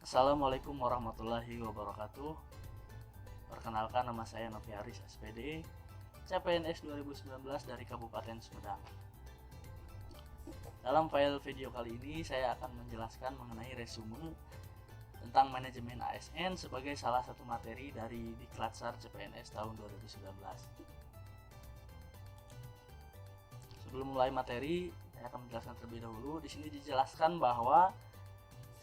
Assalamualaikum warahmatullahi wabarakatuh. Perkenalkan, nama saya Novi Haris SPD, CPNS 2019 dari Kabupaten Sumedang. Dalam file video kali ini saya akan menjelaskan mengenai resume tentang manajemen ASN sebagai salah satu materi dari Diklat SAR CPNS tahun 2019. Sebelum mulai materi, saya akan menjelaskan terlebih dahulu. Di sini dijelaskan bahwa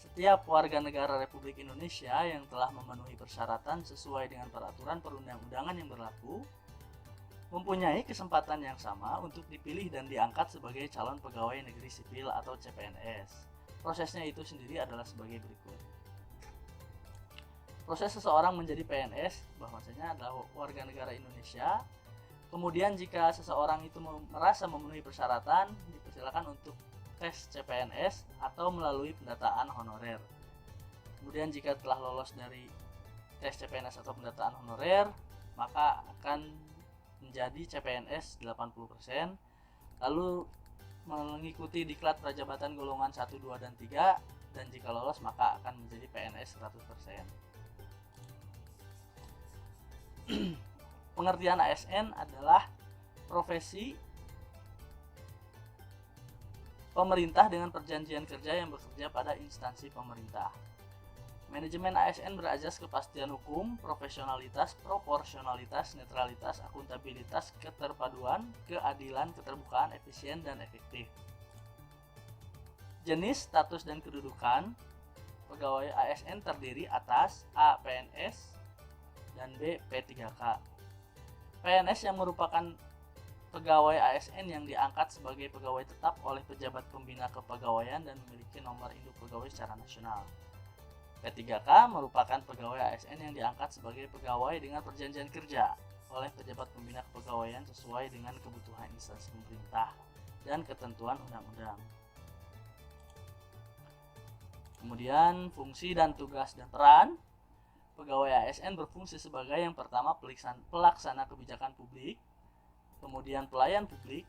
setiap warga negara Republik Indonesia yang telah memenuhi persyaratan sesuai dengan peraturan perundang-undangan yang berlaku mempunyai kesempatan yang sama untuk dipilih dan diangkat sebagai calon pegawai negeri sipil atau CPNS. Prosesnya itu sendiri adalah sebagai berikut. Proses seseorang menjadi PNS bahwasanya adalah warga negara Indonesia. Kemudian jika seseorang itu merasa memenuhi persyaratan, dipersilakan untuk tes CPNS atau melalui pendataan honorer. Kemudian jika telah lolos dari tes CPNS atau pendataan honorer, maka akan menjadi CPNS 80%, lalu mengikuti diklat prajabatan golongan 1, 2, dan 3, dan jika lolos maka akan menjadi PNS 100%. Pengertian ASN adalah profesi pemerintah dengan perjanjian kerja yang bekerja pada instansi pemerintah. Manajemen ASN berasas kepastian hukum, profesionalitas, proporsionalitas, netralitas, akuntabilitas, keterpaduan, keadilan, keterbukaan, efisien, dan efektif. Jenis, status, dan kedudukan pegawai ASN terdiri atas A. PNS dan B. P3K. PNS yang merupakan pegawai ASN yang diangkat sebagai pegawai tetap oleh pejabat pembina kepegawaian dan memiliki nomor induk pegawai secara nasional. P3K merupakan pegawai ASN yang diangkat sebagai pegawai dengan perjanjian kerja oleh pejabat pembina kepegawaian sesuai dengan kebutuhan instansi pemerintah dan ketentuan undang-undang. Kemudian fungsi dan tugas dan peran. Pegawai ASN berfungsi sebagai yang pertama pelaksana kebijakan publik, kemudian pelayan publik,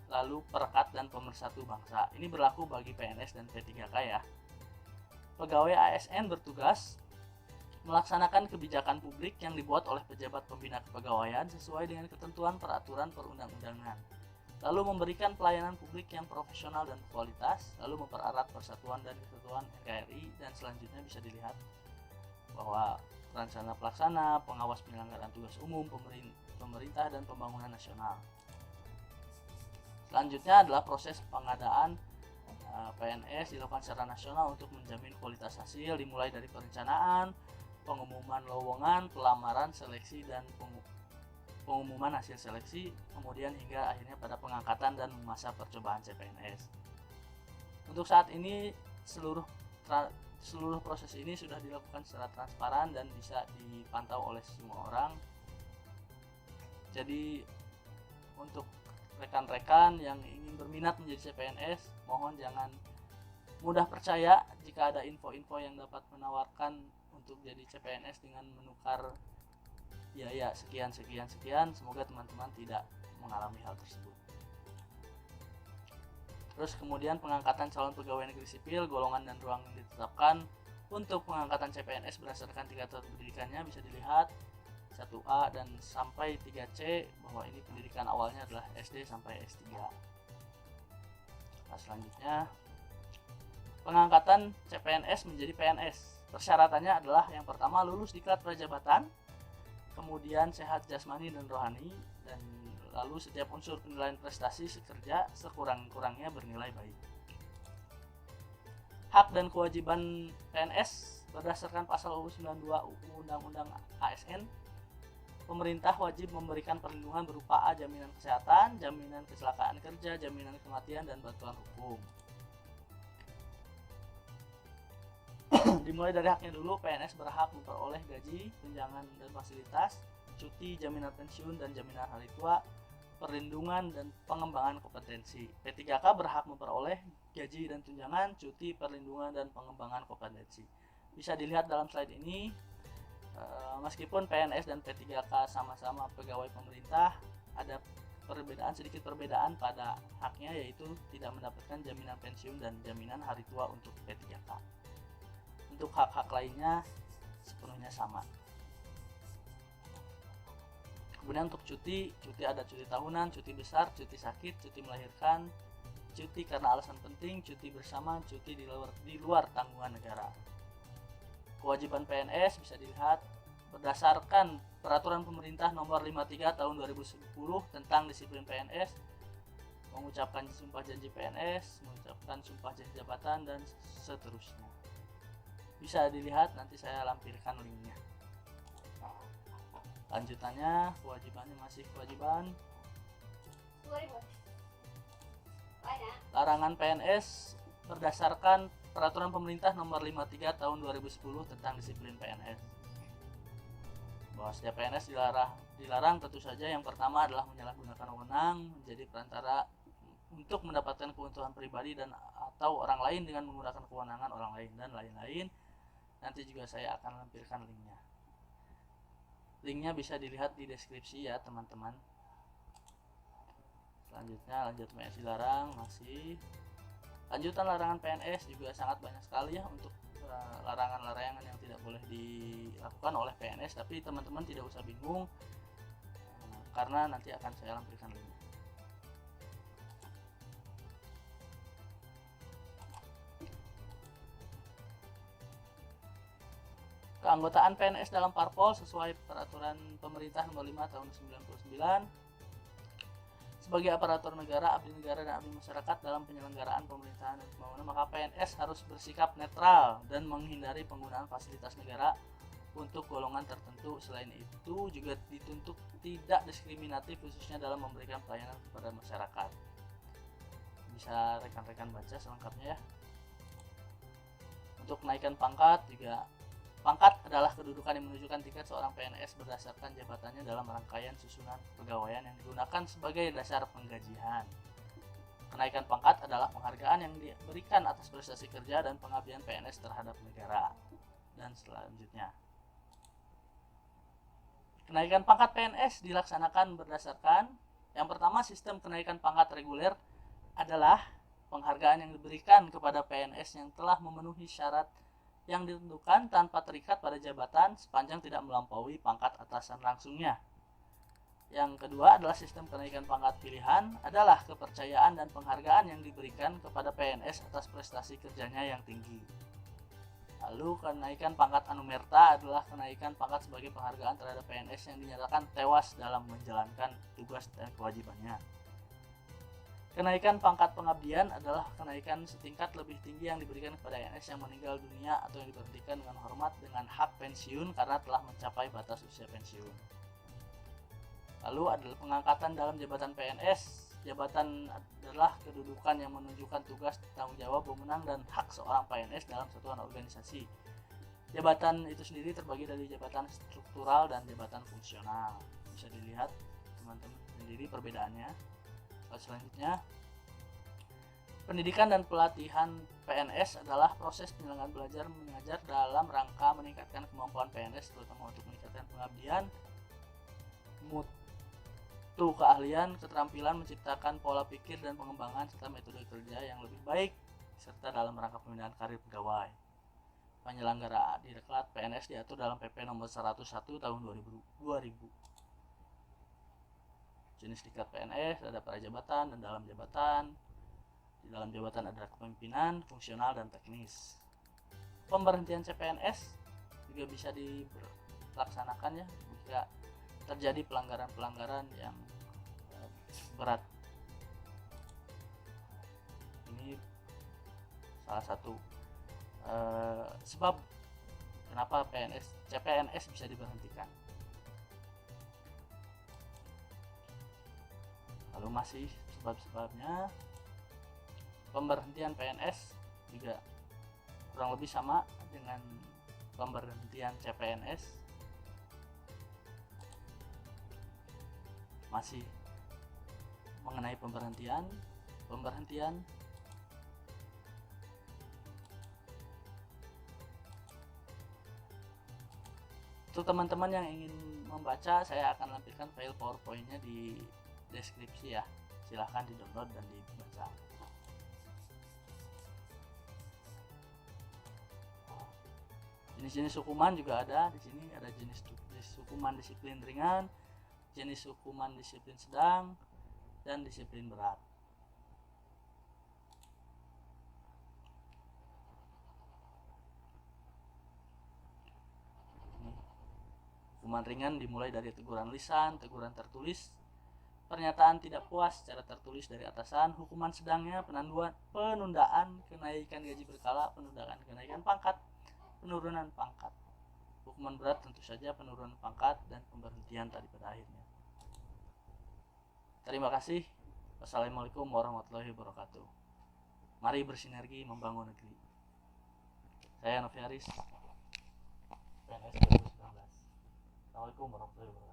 lalu perekat dan pemersatu bangsa. Ini berlaku bagi PNS dan P3K ya. Pegawai ASN bertugas melaksanakan kebijakan publik yang dibuat oleh pejabat pembina kepegawaian sesuai dengan ketentuan peraturan perundang-undangan, lalu memberikan pelayanan publik yang profesional dan berkualitas, lalu mempererat persatuan dan kesatuan NKRI, dan selanjutnya bisa dilihat bahwa rencana pelaksana, pengawas penyelenggaraan tugas umum, pemerintah, dan pembangunan nasional. Selanjutnya adalah proses pengadaan PNS dilakukan secara nasional untuk menjamin kualitas hasil, dimulai dari perencanaan, pengumuman lowongan, pelamaran, seleksi, dan pengumuman hasil seleksi, kemudian hingga akhirnya pada pengangkatan dan masa percobaan CPNS. Untuk saat ini seluruh proses ini sudah dilakukan secara transparan dan bisa dipantau oleh semua orang. Jadi untuk rekan-rekan yang ingin berminat menjadi CPNS, mohon jangan mudah percaya jika ada info-info yang dapat menawarkan untuk jadi CPNS dengan menukar biaya sekian. Semoga teman-teman tidak mengalami hal tersebut. Terus kemudian pengangkatan calon pegawai negeri sipil, golongan dan ruang yang ditetapkan. Untuk pengangkatan CPNS berdasarkan tingkatan pendidikannya bisa dilihat 1A dan sampai 3C, bahwa ini pendidikan awalnya adalah SD sampai S3. Nah, selanjutnya pengangkatan CPNS menjadi PNS. Persyaratannya adalah yang pertama lulus diklat prajabatan, kemudian sehat jasmani dan rohani, dan lalu setiap unsur penilaian prestasi sekerja sekurang-kurangnya bernilai baik. Hak dan kewajiban PNS berdasarkan pasal 92 Undang-Undang ASN. Pemerintah wajib memberikan perlindungan berupa A. Jaminan kesehatan, jaminan kecelakaan kerja, jaminan kematian, dan bantuan hukum. Dimulai dari haknya dulu, PNS berhak memperoleh gaji, tunjangan dan fasilitas, cuti, jaminan pensiun dan jaminan hari tua, perlindungan dan pengembangan kompetensi. P3K berhak memperoleh gaji dan tunjangan, cuti, perlindungan, dan pengembangan kompetensi. Bisa dilihat dalam slide ini, meskipun PNS dan P3K sama-sama pegawai pemerintah, ada sedikit perbedaan pada haknya, yaitu tidak mendapatkan jaminan pensiun dan jaminan hari tua untuk P3K. untuk hak-hak lainnya sepenuhnya sama. Kemudian untuk cuti ada cuti tahunan, cuti besar, cuti sakit, cuti melahirkan, cuti karena alasan penting, cuti bersama, cuti di luar tanggungan negara. Kewajiban PNS bisa dilihat berdasarkan Peraturan Pemerintah Nomor 53 Tahun 2010 tentang disiplin PNS, mengucapkan sumpah janji PNS, mengucapkan sumpah janji jabatan, dan seterusnya. Bisa dilihat, nanti saya lampirkan linknya. Lanjutannya, kewajibannya masih kewajiban. Larangan PNS berdasarkan Peraturan Pemerintah Nomor 53 Tahun 2010 tentang disiplin PNS. Bahwa setiap PNS dilarang tentu saja yang pertama adalah menyalahgunakan wewenang, menjadi perantara untuk mendapatkan keuntungan pribadi dan atau orang lain dengan menggunakan kewenangan orang lain, dan lain-lain. Nanti juga saya akan lampirkan linknya. Linknya bisa dilihat di deskripsi ya teman-teman. Selanjutnya lanjut PNS dilarang, masih lanjutan larangan PNS juga sangat banyak sekali ya untuk larangan-larangan yang tidak boleh dilakukan oleh PNS, tapi teman-teman tidak usah bingung karena nanti akan saya lampirkan linknya. Keanggotaan PNS dalam parpol sesuai Peraturan Pemerintah Nomor 5 Tahun 1999 sebagai aparatur negara, abdi negara, dan abdi masyarakat dalam penyelenggaraan pemerintahan dan pembangunan, maka PNS harus bersikap netral dan menghindari penggunaan fasilitas negara untuk golongan tertentu. Selain itu juga dituntut tidak diskriminatif khususnya dalam memberikan pelayanan kepada masyarakat. Bisa rekan-rekan baca selengkapnya ya. Untuk kenaikan pangkat juga, pangkat adalah kedudukan yang menunjukkan tingkat seorang PNS berdasarkan jabatannya dalam rangkaian susunan kepegawaian yang digunakan sebagai dasar penggajian. Kenaikan pangkat adalah penghargaan yang diberikan atas prestasi kerja dan pengabdian PNS terhadap negara. Dan selanjutnya, kenaikan pangkat PNS dilaksanakan berdasarkan yang pertama, sistem kenaikan pangkat reguler adalah penghargaan yang diberikan kepada PNS yang telah memenuhi syarat yang ditentukan tanpa terikat pada jabatan sepanjang tidak melampaui pangkat atasan langsungnya. Yang kedua adalah sistem kenaikan pangkat pilihan, adalah kepercayaan dan penghargaan yang diberikan kepada PNS atas prestasi kerjanya yang tinggi. Lalu kenaikan pangkat anumerta adalah kenaikan pangkat sebagai penghargaan terhadap PNS yang dinyatakan tewas dalam menjalankan tugas dan kewajibannya. Kenaikan pangkat pengabdian adalah kenaikan setingkat lebih tinggi yang diberikan kepada PNS yang meninggal dunia atau yang diberhentikan dengan hormat dengan hak pensiun karena telah mencapai batas usia pensiun. Lalu adalah pengangkatan dalam jabatan PNS. Jabatan adalah kedudukan yang menunjukkan tugas, tanggung jawab, wewenang, dan hak seorang PNS dalam satuan organisasi. Jabatan itu sendiri terbagi dari jabatan struktural dan jabatan fungsional. Bisa dilihat teman-teman sendiri perbedaannya. Selanjutnya, pendidikan dan pelatihan PNS adalah proses penyelenggaraan belajar mengajar dalam rangka meningkatkan kemampuan PNS, terutama untuk meningkatkan pengabdian, mutu keahlian, keterampilan, menciptakan pola pikir dan pengembangan serta metode kerja yang lebih baik, serta dalam rangka pembinaan karir pegawai. Penyelenggara Direktorat PNS diatur dalam PP Nomor 101 Tahun 2000. Jenis diklat PNS ada pada jabatan dan dalam jabatan. Di dalam jabatan ada kepemimpinan, fungsional, dan teknis. Pemberhentian CPNS juga bisa dilaksanakan ya jika terjadi pelanggaran-pelanggaran yang berat. Ini salah satu sebab kenapa CPNS bisa diberhentikan. Lalu masih sebab-sebabnya, pemberhentian PNS juga kurang lebih sama dengan pemberhentian CPNS. Masih mengenai pemberhentian untuk teman-teman yang ingin membaca, saya akan lampirkan file PowerPoint-nya di deskripsi ya, silahkan di download dan dibaca. Jenis-jenis hukuman juga ada di sini, ada jenis hukuman disiplin ringan, jenis hukuman disiplin sedang, dan disiplin berat. Hukuman ringan dimulai dari teguran lisan, teguran tertulis, pernyataan tidak puas secara tertulis dari atasan. Hukuman sedangnya penundaan kenaikan gaji berkala, penundaan kenaikan pangkat, penurunan pangkat. Hukuman berat tentu saja penurunan pangkat dan pemberhentian tadi pada akhirnya. Terima kasih. Wassalamualaikum warahmatullahi wabarakatuh. Mari bersinergi membangun negeri. Saya Noviaris, PNS 2019. Assalamualaikum warahmatullahi wabarakatuh.